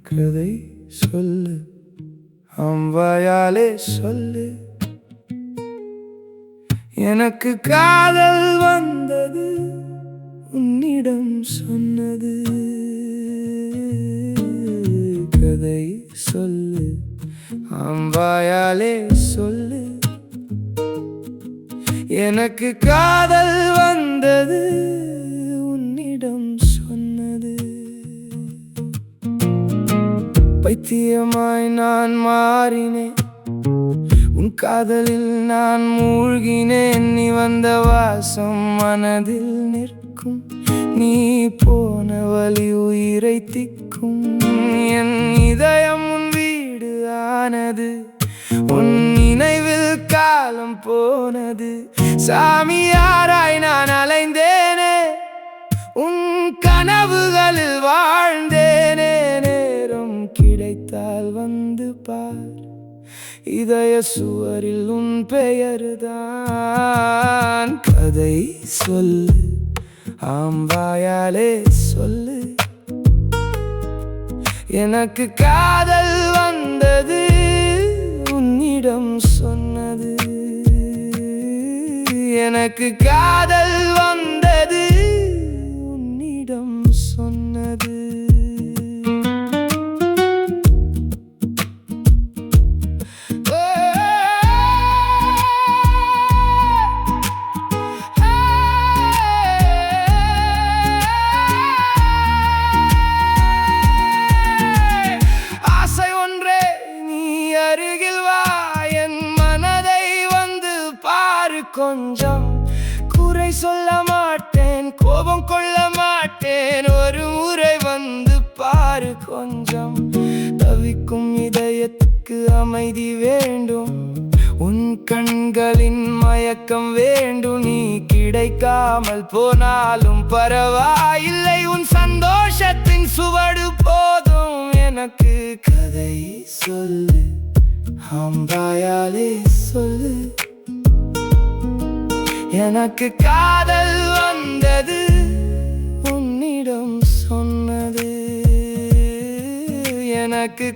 கதை சொல்லு, அம்பாயாலே சொல்லு. எனக்கு காதல் வந்தது உன்னிடம் சொன்னது. கதை சொல்லு, அம்பாயாலே சொல்லு. எனக்கு காதல் வந்தது உன்னிடம் சொன்னது. பைத்தியமாய் நான் மாறினேன், உன் காதலில் நான் மூழ்கினேன். நீ வந்த வாசம் மனதில் நிற்கும், நீ போன வழி உயிரை திக்கும். என் இதயம் உன் வீடு ஆனது, உன் நினைவில் காலம் போனது. சாமியாராய் நான் அலைந்தேனே, உன் கனவுகளில் வாழ்ந்தேனே. நேரம் கிடைத்தால் வந்து பார், இதய சுவரில் உன் பெயர்தான். கதை சொல்லு, அம்பாயாலே சொல்லு. எனக்கு காதல் வந்தது உன்னிடம் சொன்னது. எனக்கு காதல் வந்தது உன்னிடம் சொன்னது. ஆசை ஒன்றே, நீ அருகில் வா, என் மனதை வந்து பாரு. கொஞ்சம் குறை சொல்ல மாட்டேன், கோபம் கொள்ள மாட்டேன். ஒரு முறை வந்து பாரு. கொஞ்சம் தவிக்கும் இதயத்துக்கு அமைதி வேண்டும், உன் கண்களின் மயக்கம் வேண்டும். நீ கிடைக்காமல் போனாலும் பரவாயில்லை, உன் சந்தோஷத்தின் சுவடு போதும் எனக்கு. கதை சொல்லு, அம்பாயாலே சொல்லு. எனக்கு காதல் வந்தது உன்னிடம் சொன்னது. எனக்கு